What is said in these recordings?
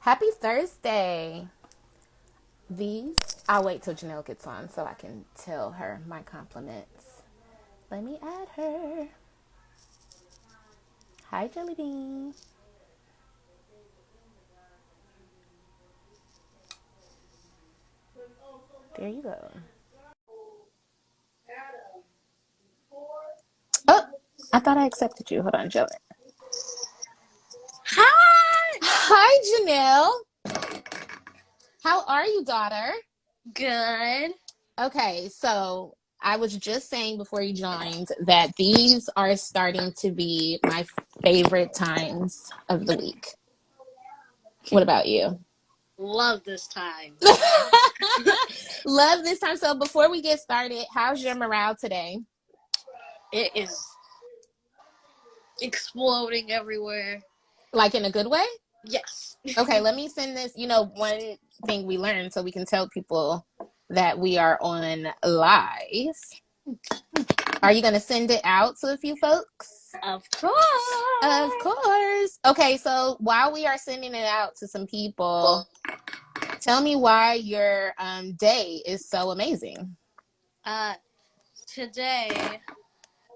Happy Thursday. These, I'll wait till Janelle gets on so I can tell her my compliments. Let me add her. Hi, Jelly Bean. There you go. Oh, I thought I accepted you. Hold on, Jelly. Hi! Hi, Janelle. How are you, daughter? Good. Okay, so I was just saying before you joined that these are starting to be my favorite times of the week. What about you? Love this time. Love this time. So before we get started, how's your morale today? It is exploding everywhere. Like in a good way? Yes. Okay, let me send this. One thing we learned so we can tell people that we are on live. Are you going to send it out to a few folks? Of course. Of course. Okay, so while we are sending it out to some people, tell me why your day is so amazing. Uh, Today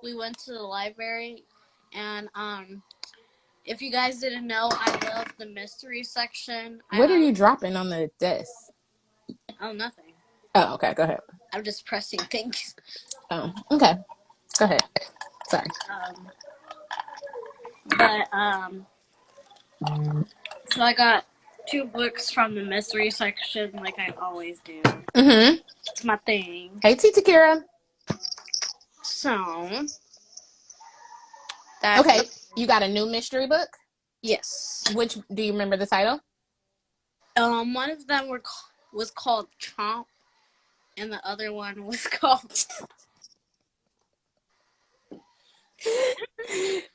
we went to the library, and if you guys didn't know, I love the mystery section. What are you dropping on the desk? Oh, nothing. Oh, okay, go ahead. I'm just pressing things. Oh, okay. Go ahead. Sorry. But so I got 2 books from the mystery section, like I always do. Mm-hmm. It's my thing. Hey, Tita Kira. So Okay, you got a new mystery book? Yes. Which, do you remember the title? One of them was called Chomp, and the other one was called.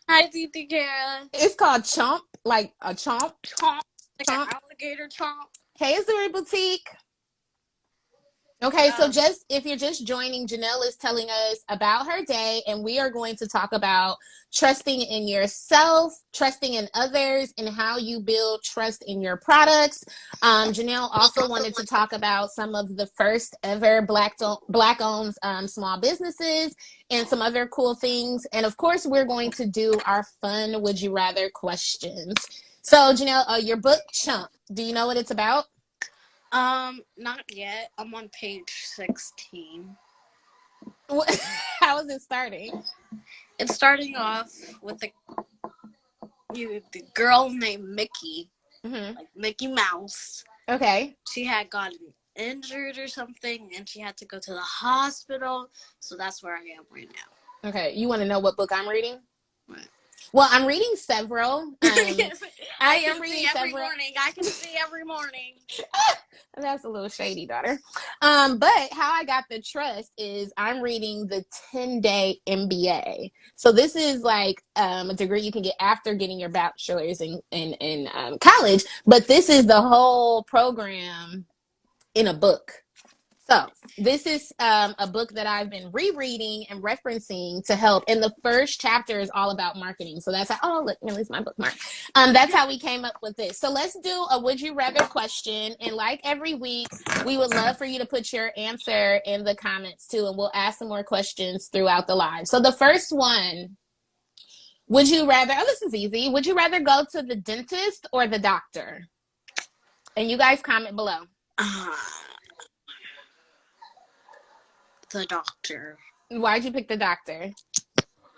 Hi, Titi Kara. It's called Chomp, like a chomp. Chomp, like Chomp. an alligator chomp. Hey, Azuri Boutique. Okay, so just if you're just joining, Janelle is telling us about her day, and we are going to talk about trusting in yourself, trusting in others, and how you build trust in your products. Janelle also wanted to talk about some of the first ever Black-owned small businesses and some other cool things. And of course, we're going to do our fun Would You Rather questions. So, Janelle, your book, Chump, do you know what it's about? Not yet. I'm on page 16. How is it starting? It's starting off with the girl named Mickey, like Mickey Mouse. Okay. She had gotten injured or something, and she had to go to the hospital. So that's where I am right now. Okay. You want to know what book I'm reading? What? Well, I'm reading several. I am reading every several. morning. I can see every morning. That's a little shady, daughter. But how I got the trust is I'm reading the 10-day MBA. So this is like a degree you can get after getting your bachelor's in college. But this is the whole program in a book. So this is a book that I've been rereading and referencing to help. And the first chapter is all about marketing. So that's how, oh, look, here's my bookmark. That's how we came up with this. So let's do a would you rather question. And like every week, we would love for you to put your answer in the comments too. And we'll ask some more questions throughout the live. So the first one, would you rather, oh, this is easy. Would you rather go to the dentist or the doctor? And you guys comment below. The doctor. Why'd you pick the doctor?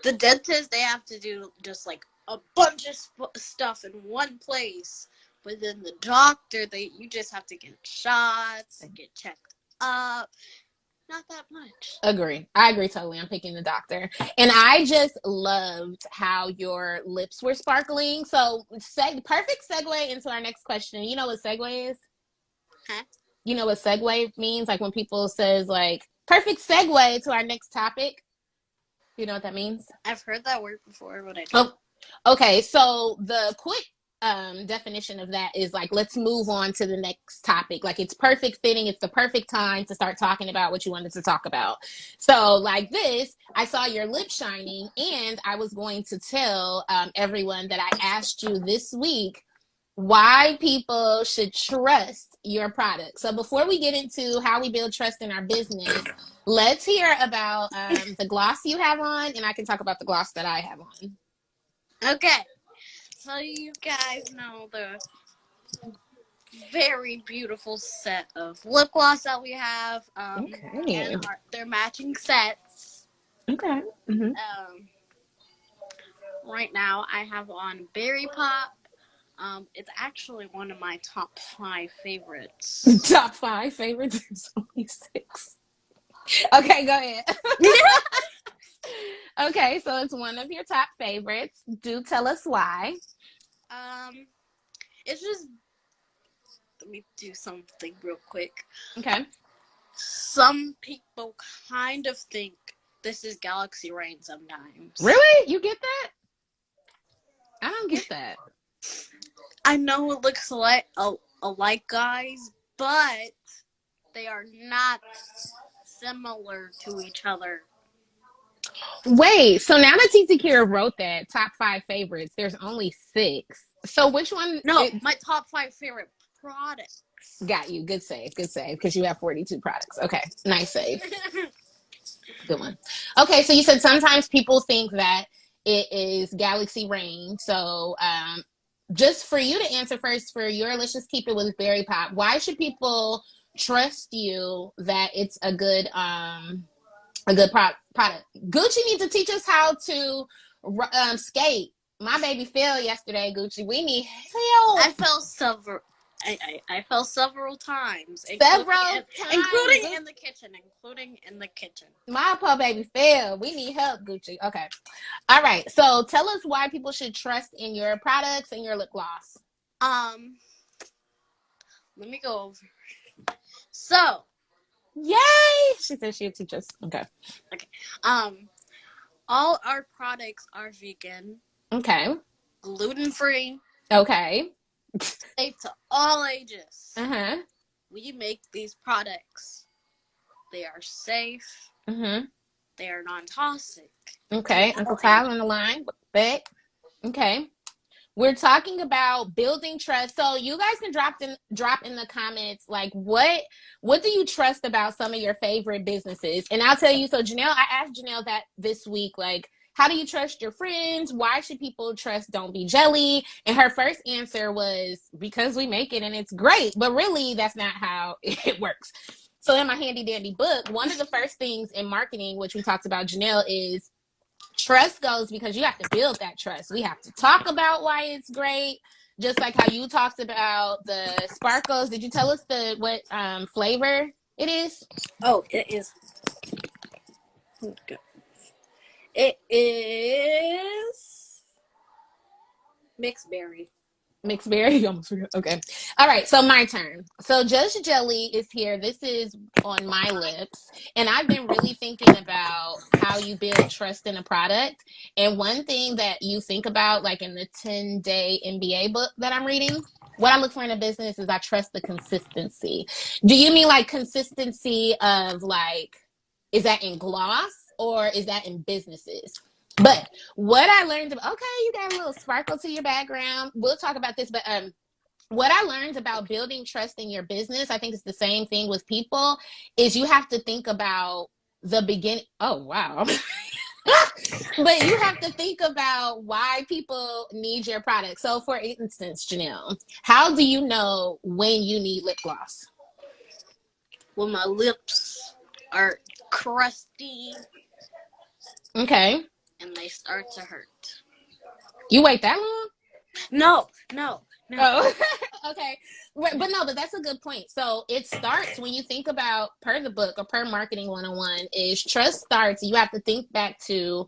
The dentist, they have to do just like a bunch of stuff in one place. But then the doctor, you just have to get shots and get checked up. Not that much. I agree totally. I'm picking the doctor. And I just loved how your lips were sparkling. So perfect segue into our next question. You know what segue is? Huh? You know what segue means? Like when people says like, perfect segue to our next topic. You know what that means? I've heard that word before, but I don't. Oh, okay. So the quick definition of that is like, let's move on to the next topic. Like it's perfect fitting. It's the perfect time to start talking about what you wanted to talk about. So like this, I saw your lip shining, and I was going to tell everyone that I asked you this week, why people should trust your product. So before we get into how we build trust in our business, let's hear about the gloss you have on, and I can talk about the gloss that I have on. Okay, so you guys know the very beautiful set of lip gloss that we have. Okay. And they're matching sets. Okay. Mm-hmm. Right now, I have on Berry Pop. It's actually one of my top 5 favorites. Top 5 favorites. There's only 6. Okay, go ahead. Okay, so it's one of your top favorites. Do tell us why. It's just, let me do something real quick. Okay. Some people kind of think this is Galaxy Rain sometimes. Really? You get that? I don't get that. I know it looks alike, guys, but they are not similar to each other. Wait, so now that Titi Kira wrote that top 5 favorites, there's only 6. So which one? No, my top 5 favorite products. Got you. Good save. Good save. Because you have 42 products. Okay. Nice save. Good one. Okay, so you said sometimes people think that it is Galaxy Rain. So just for you to answer first, for your let's just keep it with Berry Pop. Why should people trust you that it's a good product? Gucci needs to teach us how to skate. My baby fell yesterday, Gucci. We need help. I fell several. I fell several times. Including in the kitchen. Including in the kitchen. My poor baby fell. We need help, Gucci. Okay. All right. So tell us why people should trust in your products and your lip gloss. Let me go over. So. Yay! She said she'd teach us. Okay. Okay. All our products are vegan. Okay. Gluten-free. Okay. Safe to all ages. Uh-huh. We make these products. They are safe. Mm-hmm. They are non-toxic. Okay. Uncle Tyler on the line. Back. Okay. We're talking about building trust. So you guys can drop in the comments like what do you trust about some of your favorite businesses? And I'll tell you. So Janelle, I asked Janelle that this week, like, how do you trust your friends? Why should people trust Don't Be Jelly? And her first answer was because we make it and it's great. But really, that's not how it works. So in my handy dandy book, one of the first things in marketing, which we talked about, Janelle, is trust goes because you have to build that trust. We have to talk about why it's great. Just like how you talked about the sparkles. Did you tell us what flavor it is? Oh, it is. It is mixed berry. Mixed berry? You almost forgot. Okay. All right. So my turn. So Just Jelly is here. This is on my lips. And I've been really thinking about how you build trust in a product. And one thing that you think about, like in the 10-day MBA book that I'm reading, what I look for in a business is I trust the consistency. Do you mean like consistency of like, is that in gloss or is that in businesses? But what I learned, okay, you got a little sparkle to your background. We'll talk about this, but what I learned about building trust in your business, I think it's the same thing with people, is you have to think about the beginning. Oh, wow. But you have to think about why people need your product. So for instance, Janelle, how do you know when you need lip gloss? When my lips are crusty. Okay. And they start to hurt. You wait that long? No. Oh, okay. But that's a good point. So it starts when you think about, per the book or per Marketing 101, is trust starts. You have to think back to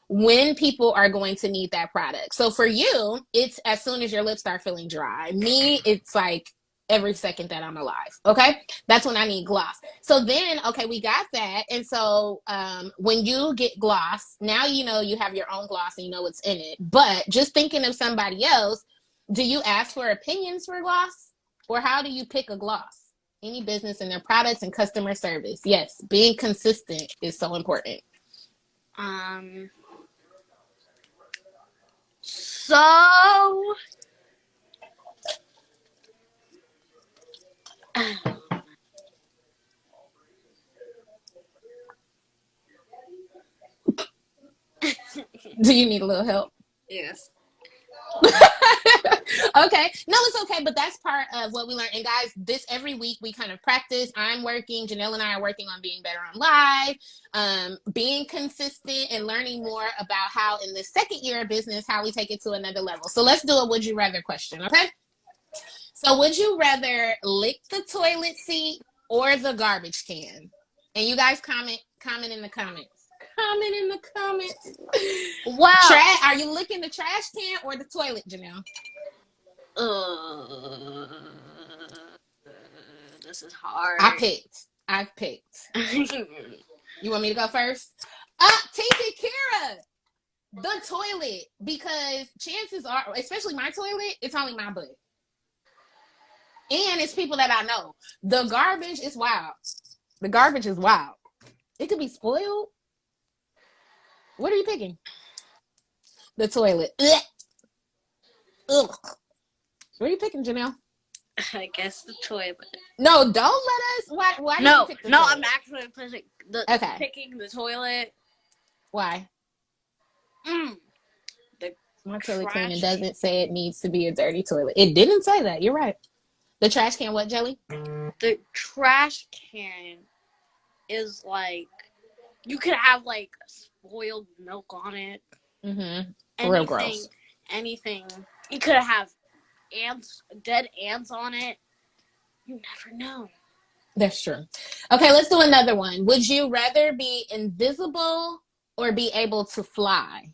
when people are going to need that product. So for you, it's as soon as your lips start feeling dry. Me, it's like every second that I'm alive. Okay. That's when I need gloss. So then, okay, we got that. And so when you get gloss, now you know you have your own gloss and you know what's in it. But just thinking of somebody else, do you ask for opinions for gloss? Or how do you pick a gloss? Any business and their products and customer service. Yes, being consistent is so important. So Do you need a little help? Yes. Okay. No, it's okay, but that's part of what we learn. And guys, this every week we kind of practice. I'm working, Janelle and I are working on being better on live, being consistent and learning more about how in the second year of business, how we take it to another level. So let's do a would you rather question, okay? So would you rather lick the toilet seat or the garbage can? And you guys comment in the comments. Comment in the comments. Wow. Are you licking the trash can or the toilet, Janelle? This is hard. I've picked. You want me to go first? Titi Kira, the toilet, because chances are, especially my toilet, it's only my butt. And it's people that I know. The garbage is wild. The garbage is wild. It could be spoiled. What are you picking? The toilet. Ugh. Ugh. What are you picking, Janelle? I guess the toilet. No, don't let us. Why did you pick the toilet? I'm actually picking the toilet. Why? My toilet cleaning doesn't say it needs to be a dirty toilet. It didn't say that. You're right. The trash can, what, Jelly? The trash can is like, you could have like spoiled milk on it. Mm-hmm. Real gross. Anything. You could have dead ants on it. You never know. That's true. Okay, let's do another one. Would you rather be invisible or be able to fly?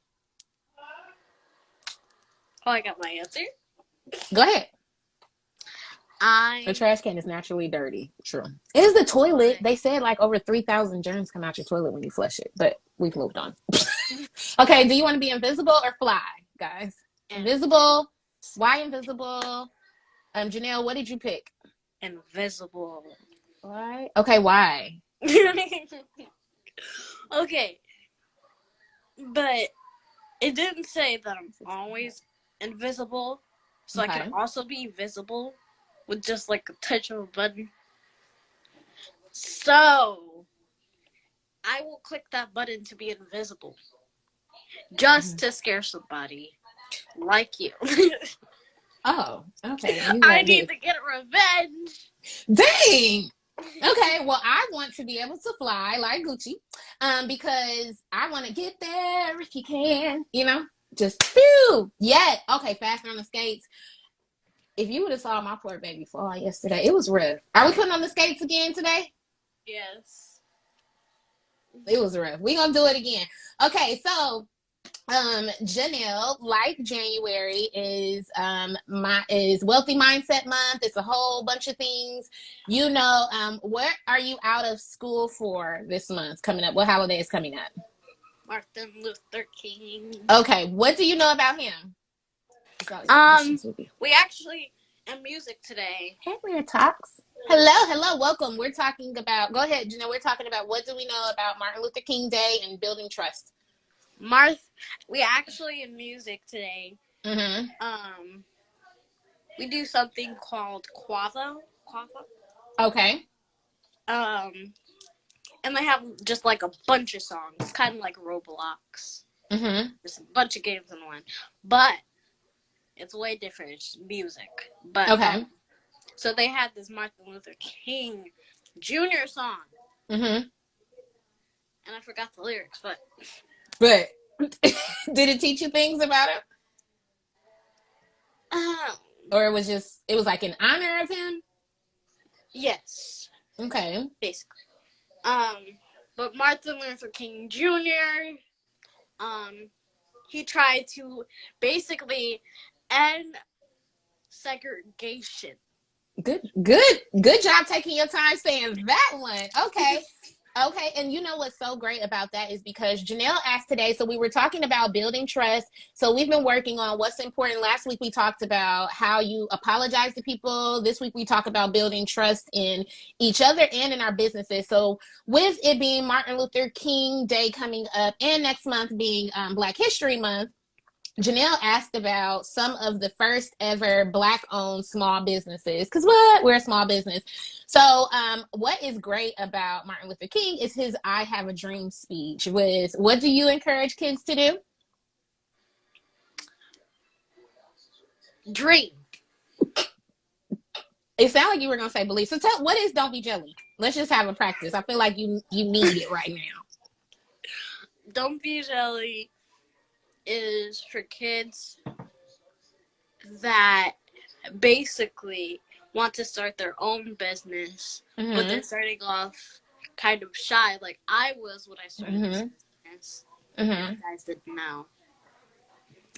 Oh, I got my answer. Go ahead. The trash can is naturally dirty. True. It is the toilet. They said like over 3,000 germs come out your toilet when you flush it, but we've moved on. Okay, do you want to be invisible or fly, guys? Invisible. Why invisible? Janelle, what did you pick? Invisible. Why? Okay, why? Okay. But it didn't say that I'm always invisible, so I can also be visible with just like a touch of a button. So I will click that button to be invisible, just to scare somebody like you. Oh, okay. I need to get revenge. Dang. Okay, well, I want to be able to fly like Gucci, because I want to get there if you can, just phew. Yeah. Okay, faster on the skates. If you would have saw my poor baby fall yesterday, it was rough. Are we putting on the skates again today? Yes. It was rough. We're gonna do it again. Okay, so Janelle, like January is Wealthy Mindset Month. It's a whole bunch of things. What are you out of school for this month coming up? What holiday is coming up? Martin Luther King. Okay, what do you know about him? We actually in music today. Hey, Rare Talks. Hello, welcome. We're talking about. Go ahead, Janelle. We're talking about what do we know about Martin Luther King Day and building trust. We actually in music today. We do something called Quavo. Okay. And they have just like a bunch of songs, kind of like Roblox. There's a bunch of games in one, but it's way different. It's music. But okay. So they had this Martin Luther King Jr. song. And I forgot the lyrics, but did it teach you things about him? Or it was like in honor of him? Yes. Okay. Basically. But Martin Luther King Jr., he tried to basically end segregation. Good job taking your time saying that one. Okay. Okay, and you know what's so great about that is because Janelle asked today, so we were talking about building trust. So we've been working on what's important. Last week we talked about how you apologize to people. This week we talk about building trust in each other and in our businesses. So with it being Martin Luther King Day coming up and next month being Black History Month, Janelle asked about some of the first ever Black-owned small businesses. Because what? We're a small business. So, what is great about Martin Luther King is his "I Have a Dream" speech. With what do you encourage kids to do? Dream. It sounded like you were gonna say believe. So, tell what is "Don't Be Jelly." Let's just have a practice. I feel like you need it right now. Don't be jelly is for kids that basically want to start their own business, but they're starting off kind of shy, like I was when I started this business. You guys didn't know.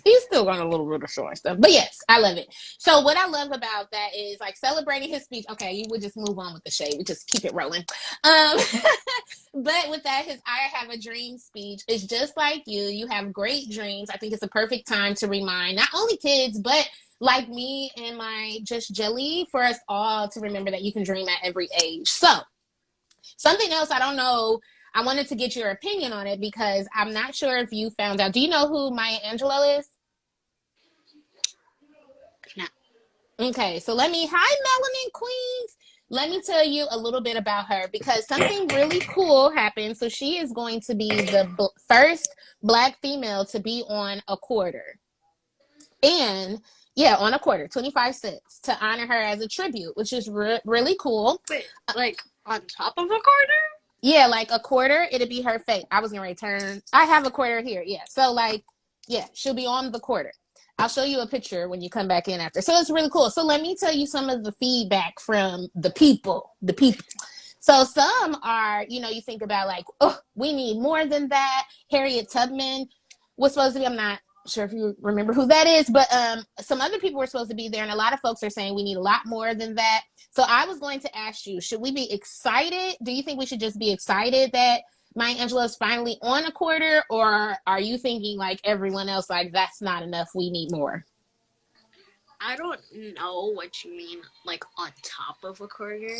He's still got a little bit of short stuff, but yes, I love it. So what I love about that is like celebrating his speech. Okay, you would just move on with the shade. We just keep it rolling. But with that, his "I Have a Dream" speech is just like you. You have great dreams. I think it's a perfect time to remind not only kids, but like me and my Just Jelly, for us all to remember that you can dream at every age. So something else, I don't know. I wanted to get your opinion on it because I'm not sure if you found out. Do you know who Maya Angelou is? No. Okay, so hi, Melanin Queens. Let me tell you a little bit about her because something really cool happened. So she is going to be the first Black female to be on a quarter. And yeah, on a quarter, 25 cents to honor her as a tribute, which is really cool. Wait, like on top of a quarter? Yeah, like a quarter, it'd be her fate. I was gonna return. I have a quarter here. Yeah. So like, yeah, she'll be on the quarter. I'll show you a picture when you come back in after. So it's really cool. So let me tell you some of the feedback from the people. The people. So some are, you think about like, oh, we need more than that. Harriet Tubman was supposed to be. I'm not sure if you remember who that is, but some other people were supposed to be there, and a lot of folks are saying we need a lot more than that. So I was going to ask you, should we be excited? Do you think we should just be excited that Maya Angelou is finally on a quarter, or are you thinking like everyone else, like that's not enough, we need more? I don't know what you mean, like on top of a quarter.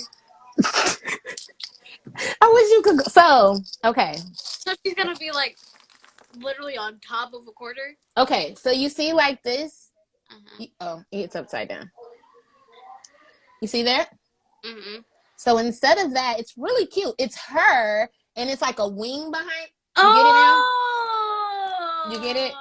I wish you could go. So, okay. So she's gonna be like literally on top of a quarter? Okay, so you see like this? Oh, it's upside down. You see that? So instead of that, it's really cute. It's her, and it's like a wing behind. You get it now? You get it?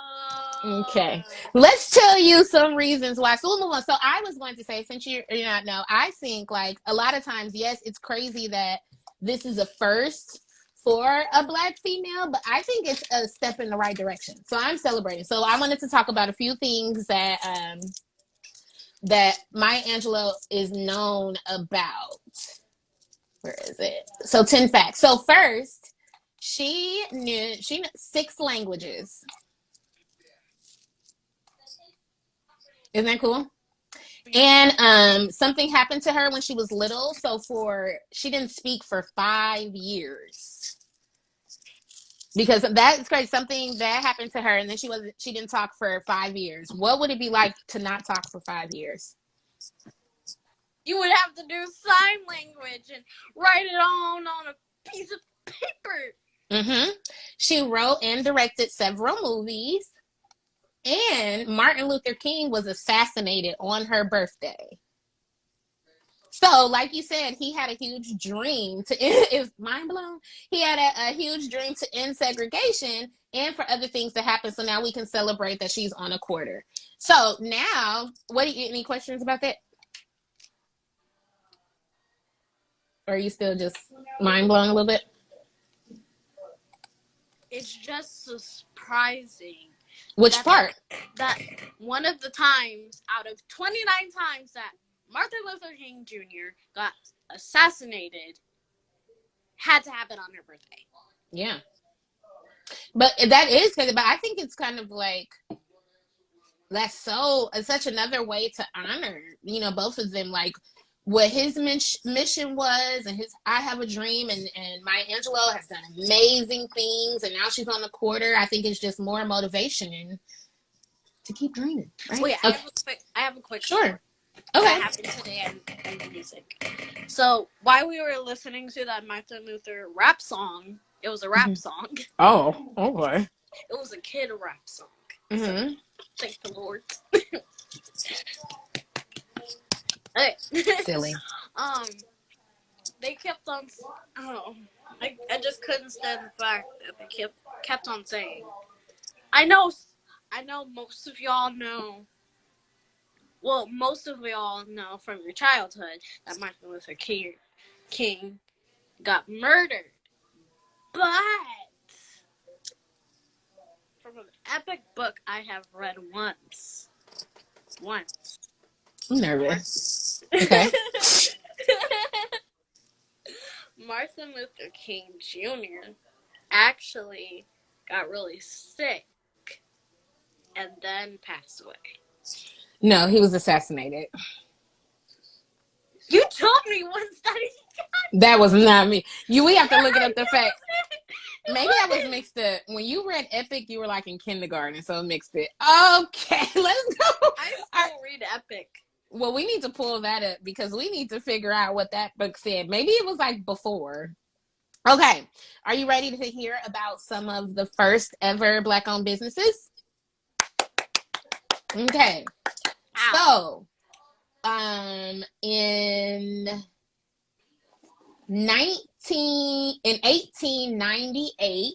Okay. Let's tell you some reasons why. So we'll move on. So I was going to say, since you're not know, I think like a lot of times, yes, it's crazy that this is a first for a Black female, but I think it's a step in the right direction. So I'm celebrating. So I wanted to talk about a few things that Maya Angelou is known about. Where is it? So 10 facts. So first, she knew 6 languages. Isn't that cool? And something happened to her when she was little, so she didn't speak for 5 years. Because that's crazy. Something that happened to her, and then she didn't talk for 5 years. What would it be like to not talk for 5 years? You would have to do sign language and write it on a piece of paper. She wrote and directed several movies. And Martin Luther King was assassinated on her birthday. So, like you said, he had a huge dream to end, it's mind blown. He had a huge dream to end segregation and for other things to happen. So now we can celebrate that she's on a quarter. So now, any questions about that? Or are you still just mind blown a little bit? It's just surprising. Which part? That one of the times out of 29 times that Martin Luther King Jr. got assassinated had to happen on her birthday. Yeah. But that is crazy. But I think it's kind of like it's such another way to honor, both of them, like what his mission was, and his "I Have a Dream," and Maya Angelou has done amazing things, and now she's on the quarter. I think it's just more motivation to keep dreaming. Right? Wait, okay. I have a quick sure. Story. Okay. That happened today in music. So while we were listening to that Martin Luther rap song, it was a rap song. Oh, okay. It was a kid rap song. Thank the Lord. Okay. Silly. um, they kept on. Oh, I just couldn't stand the fact that they kept on saying. I know, I know. Most of y'all know. Well, most of y'all know from your childhood that Martin Luther King got murdered, but from an epic book I have read once. I'm nervous. Okay. Martin Luther King Jr. actually got really sick and then passed away. No, he was assassinated. You told me once that he That was not me. We have to look it I up the fact. know Maybe I was it. mixed up. When you read Epic, you were like in kindergarten, so mixed it. Okay, let's go. I Right. still read Epic. Well, we need to pull that up because we need to figure out what that book said. Maybe it was like before. Okay, are you ready to hear about some of the first ever Black-owned businesses? Okay, Ow. so in 1898,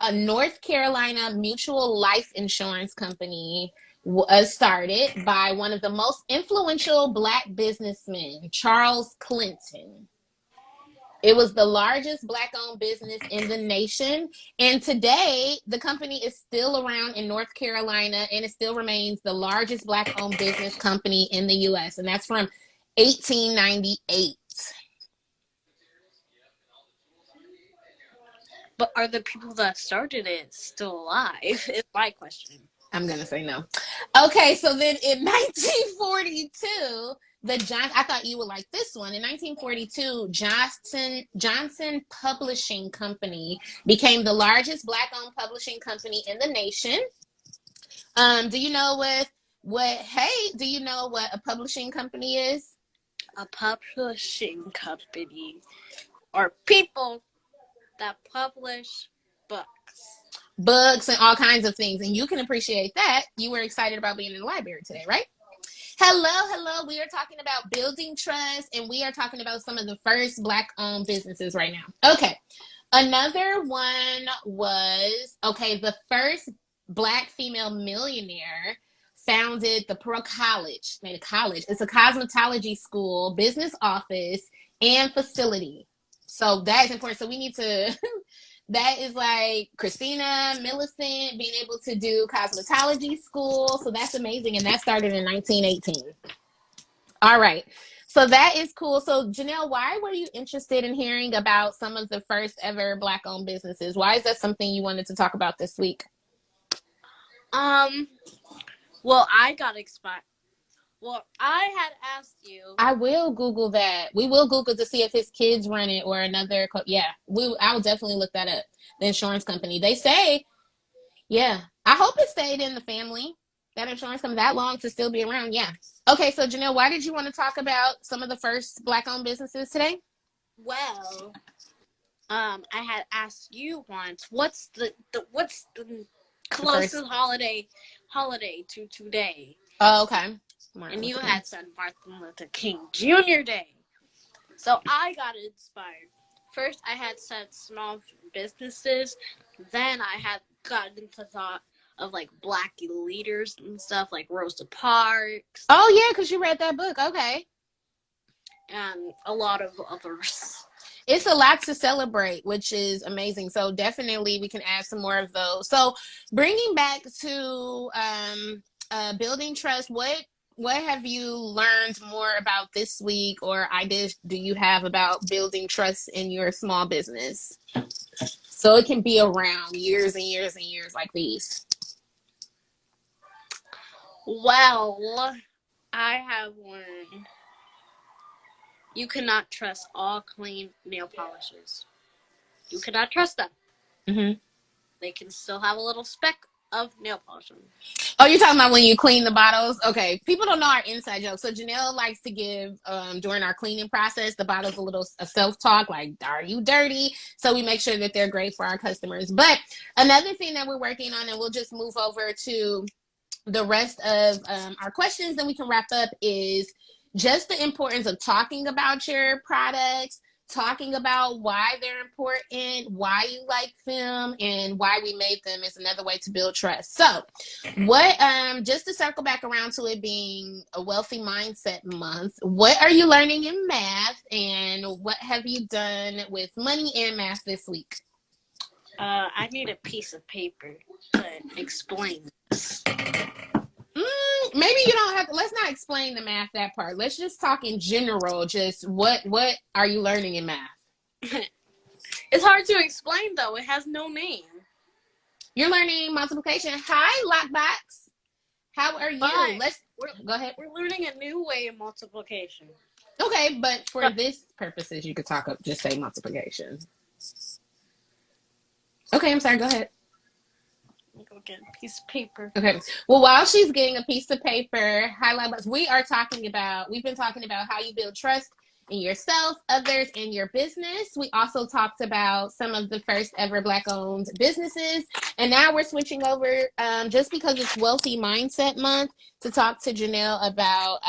a North Carolina mutual life insurance company was started by one of the most influential Black businessmen, Charles Clinton. It was the largest Black-owned business in the nation. And today, the company is still around in North Carolina, and it still remains the largest Black-owned business company in the U.S. And that's from 1898. But are the people that started it still alive? Is my question. I'm gonna say no. Okay, so then in 1942, I thought you would like this one. In 1942, Johnson Publishing Company became the largest Black-owned publishing company in the nation. Do you know what? Hey, do you know what a publishing company is? A publishing company are people that publish books. Books and all kinds of things, and you can appreciate that. You were excited about being in the library today, right? Hello. We are talking about building trust, and we are talking about some of the first Black-owned businesses right now. Okay. Another one was, okay, the first Black female millionaire founded the Pearl College. Made a college. It's a cosmetology school, business office, and facility. So that is important. So we need to that is like Christina Millicent being able to do cosmetology school. So that's amazing. And that started in 1918. All right. So that is cool. So Janelle, why were you interested in hearing about some of the first ever Black owned businesses? Why is that something you wanted to talk about this week? Um. Well, I got expired. Well, I had asked you. I will Google that. We will Google to see if his kids run it or another. Yeah, I will definitely look that up. The insurance company. They say, yeah. I hope it stayed in the family. That insurance company that long to still be around. Yeah. Okay, so Janelle, why did you want to talk about some of the first Black-owned businesses today? Well, I had asked you once. What's the The first. closest holiday to today? Oh, okay. Martin And you Luther King. had said Martin Luther King Jr. Day. So I got inspired. First, I had said small businesses. Then I had gotten into thought of like Black leaders and stuff like Rosa Parks Oh yeah, because you read that book. Okay. and a lot of others. It's a lot to celebrate, which is amazing. So definitely we can add some more of those. So bringing back to building trust, what have you learned more about this week, or ideas do you have about building trust in your small business? So it can be around years and years and years like these. Well, I have learned you cannot trust all clean nail polishes. You cannot trust them. Mm-hmm. They can still have a little speck of nail polish. Oh, you're talking about when you clean the bottles? Okay. People don't know our inside joke. So Janelle likes to give, during our cleaning process, the bottles a self-talk, like, are you dirty? So we make sure that they're great for our customers. But another thing that we're working on, and we'll just move over to the rest of our questions, then we can wrap up, is just the importance of talking about your products, talking about why they're important, why you like them, and why we made them is another way to build trust. So, what just to circle back around to it being a wealthy mindset month, what are you learning in math, and what have you done with money and math this week? I need a piece of paper to explain this. Maybe you don't have to. Let's not explain the math that part. Let's just talk in general. Just what are you learning in math? It's hard to explain though. It has no name. You're learning multiplication. Hi, Lockbox. How are you? But Let's go ahead. We're learning a new way of multiplication. Okay, but for this purposes, you could talk up. Just say multiplication. Okay, I'm sorry. Go ahead. Go get a piece of paper. Okay. Well, while she's getting a piece of paper, highlight box, we've been talking about how you build trust in yourself, others, and your business. We also talked about some of the first ever Black owned businesses. And now we're switching over, just because it's Wealthy Mindset Month, to talk to Janelle about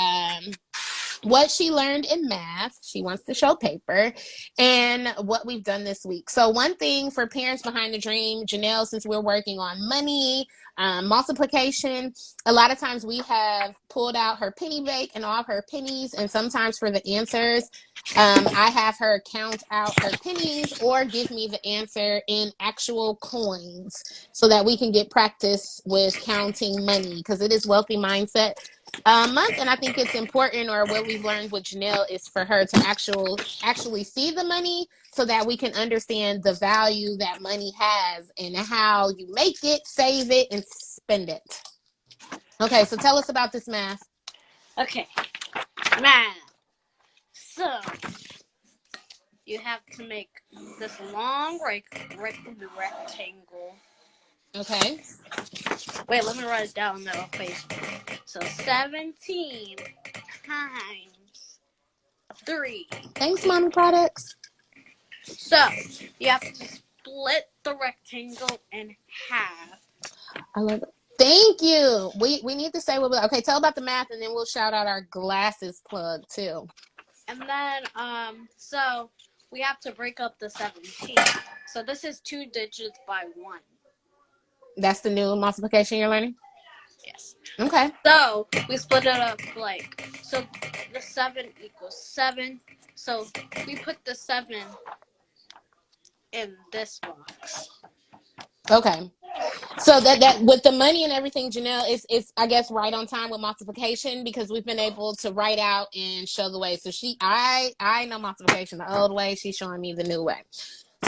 what she learned in math. She wants to show paper, and what we've done this week. So one thing for parents behind the dream, Janelle, since we're working on money, multiplication, a lot of times we have pulled out her penny bank and all of her pennies, and sometimes for the answers, I have her count out her pennies or give me the answer in actual coins so that we can get practice with counting money, because it is Wealthy Mindset month, and I think it's important, or what we've learned with Janelle, is for her to actually see the money so that we can understand the value that money has and how you make it, save it, and spend it. Okay, so tell us about this math. Okay, math. So you have to make this long rectangle. Okay. Wait, let me write it down though. Wait. So 17 times 3. Thanks, Mommy Products. So you have to split the rectangle in half. I love it. Thank you. We need to say what we okay. Tell about the math, and then we'll shout out our glasses plug too. And then so we have to break up the 17. So this is 2 digits by 1. That's the new multiplication you're learning? Yes. Okay. So we split it up so the 7 equals 7. So we put the 7 in this box. Okay. So that with the money and everything, Janelle, is I guess right on time with multiplication, because we've been able to write out and show the way. So I know multiplication the old way. She's showing me the new way.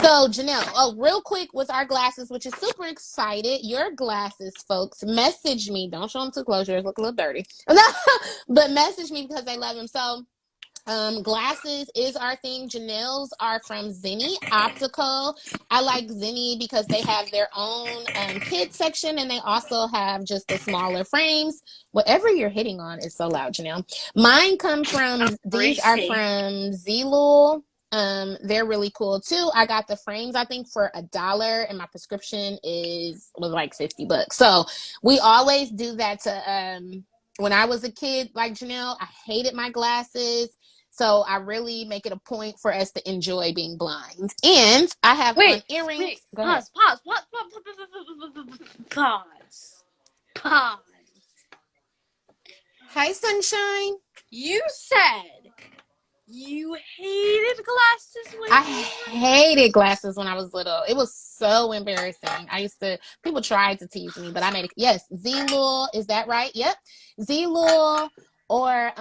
So Janelle, real quick with our glasses, which is super excited. Your glasses, folks, message me. Don't show them too close. Yours look a little dirty. But message me because they love them. So glasses is our thing. Janelle's are from Zenni Optical. I like Zenni because they have their own kid section, and they also have just the smaller frames. Whatever you're hitting on is so loud, Janelle. Mine come from, these are from Zlul. They're really cool too. I got the frames, I think, for $1, and my prescription was like $50. So we always do that to when I was a kid, like Janelle, I hated my glasses. So I really make it a point for us to enjoy being blind. And I have on earrings. Go ahead. Pause. Hi, Sunshine. You said you hated glasses when I hated glasses when I was little. It was so embarrassing. People tried to tease me, but I made it. Yes, Zlul, is that right? Yep. Zlul or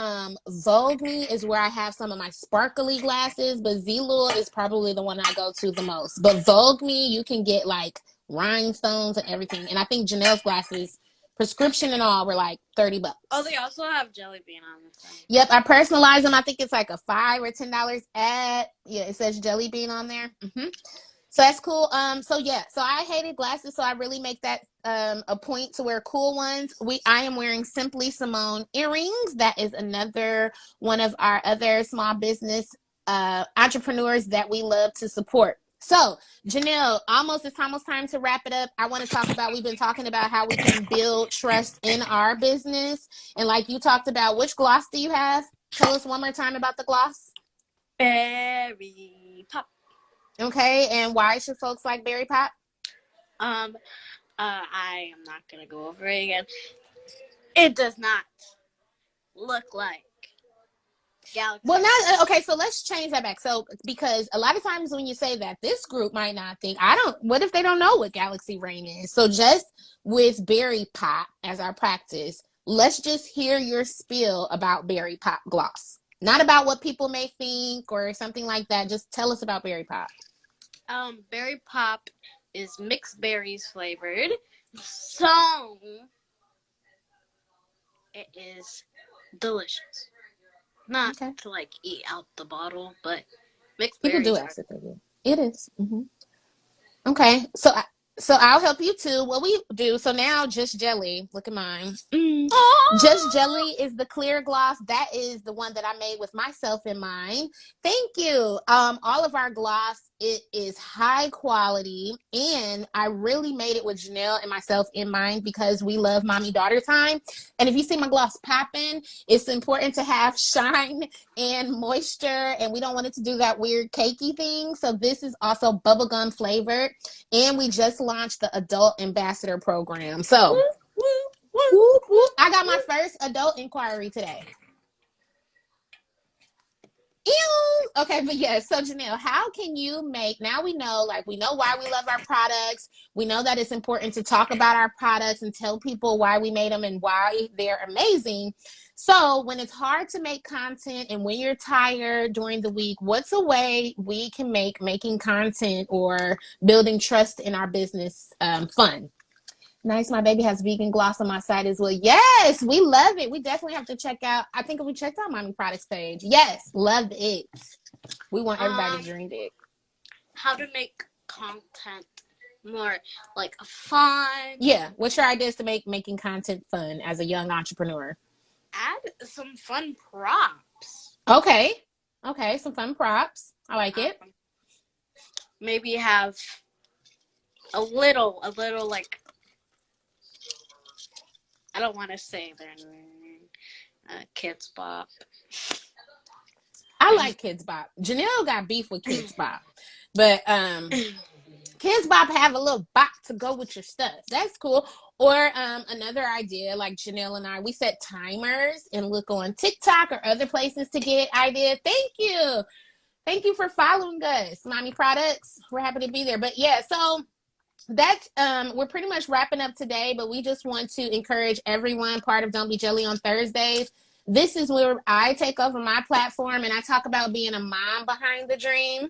Vogue Me is where I have some of my sparkly glasses, but Zlul is probably the one I go to the most. But Vogue Me, you can get like rhinestones and everything. And I think Janelle's glasses, prescription and all, were like $30. Oh, they also have jelly bean on the thing. Yep, I personalize them. I think it's like a $5 or $10 ad. Yeah, it says jelly bean on there. So that's cool. So yeah, so I hated glasses, so I really make that a point to wear cool ones. I am wearing Simply Simone earrings. That is another one of our other small business entrepreneurs that we love to support. So, Janelle, it's almost time to wrap it up. I want to talk about, we've been talking about how we can build trust in our business. And like you talked about, which gloss do you have? Tell us one more time about the gloss. Berry pop. Okay, and why should folks like Berry Pop? Um, I am not gonna go over it again. It does not look like Galaxy. Well, not okay. So let's change that back. So because a lot of times when you say that, this group might not think. I don't. What if they don't know what Galaxy Rain is? So just with Berry Pop as our practice, let's just hear your spiel about Berry Pop gloss. Not about what people may think or something like that. Just tell us about Berry Pop. Berry pop is mixed berries flavored, so it is delicious. Not Okay. to like eat out the bottle, but mixed People do berries are. ask if they do. It is. Mm-hmm. Okay, so I'll help you too. What we do, so now Just Jelly, look at mine. Just Jelly is the clear gloss. That is the one that I made with myself in mind. Thank you. All of our gloss, it is high quality, and I really made it with Janelle and myself in mind because we love mommy-daughter time. And if you see my gloss popping, it's important to have shine and moisture, and we don't want it to do that weird cakey thing. So this is also bubblegum flavored, and we just launched the adult ambassador program. So whoop, whoop. I got my first adult inquiry today. Ew. Okay, but yeah, so Janelle, how can you make, now we know, like, we know why we love our products. We know that it's important to talk about our products and tell people why we made them and why they're amazing. So when it's hard to make content and when you're tired during the week, what's a way we can make making content or building trust in our business fun? Nice. My baby has vegan gloss on my side as well. Yes, we love it. We definitely have to check out. I think we checked out Mommy Products page. Yes, love it. We want everybody to drink it. How to make content more like fun. Yeah. What's your ideas to make making content fun as a young entrepreneur? Add some fun props. Okay. Okay. Some fun props. I like it. Maybe have a little like, I don't want to say their name. Kids Bop. I like Kids Bop. Janelle got beef with Kids Bop, but Kids Bop have a little bop to go with your stuff. That's cool. Or another idea, like Janelle and I, we set timers and look on TikTok or other places to get ideas. Thank you. Thank you for following us, Mommy Products. We're happy to be there. But yeah, so that's we're pretty much wrapping up today, but we just want to encourage everyone part of Don't Be Jelly on Thursdays. This is where I take over my platform and I talk about being a mom behind the dream.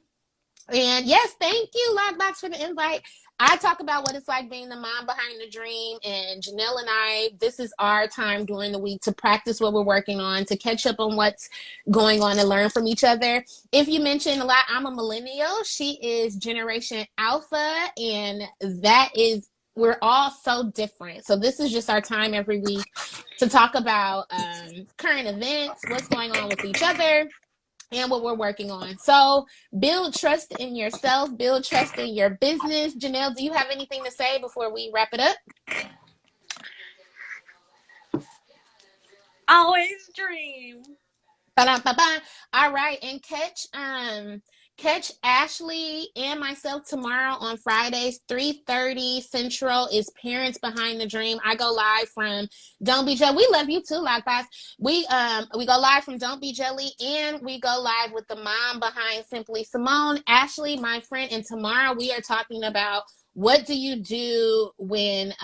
And yes, thank you, Lockbox, for the invite. I talk about what it's like being the mom behind the dream. And Janelle and I, this is our time during the week to practice what we're working on, to catch up on what's going on and learn from each other. If you mentioned a lot, I'm a millennial. She is Generation Alpha. And that is, we're all so different. So this is just our time every week to talk about current events, what's going on with each other, and what we're working on. So build trust in yourself, build trust in your business. Janelle, do you have anything to say before we wrap it up? Always dream. Ba-da-ba-ba. All right, and catch Ashley and myself tomorrow on Fridays, 3:30 Central is Parents Behind the Dream. I go live from Don't Be Jelly. We love you too, Lockbox. We go live from Don't Be Jelly, and we go live with the mom behind Simply Simone, Ashley, my friend. And tomorrow we are talking about what do you do when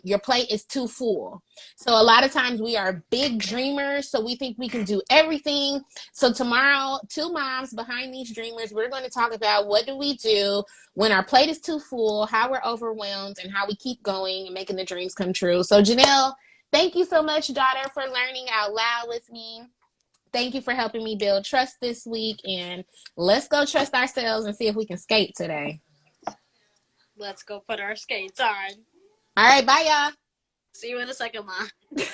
your plate is too full. So a lot of times we are big dreamers, so we think we can do everything. So tomorrow, two moms behind these dreamers, we're going to talk about what do we do when our plate is too full, how we're overwhelmed, and how we keep going and making the dreams come true. So Janelle, thank you so much, daughter, for learning out loud with me. Thank you for helping me build trust this week, and let's go trust ourselves and see if we can skate today. Let's go put our skates on. All right, bye, y'all. See you in a second, Ma.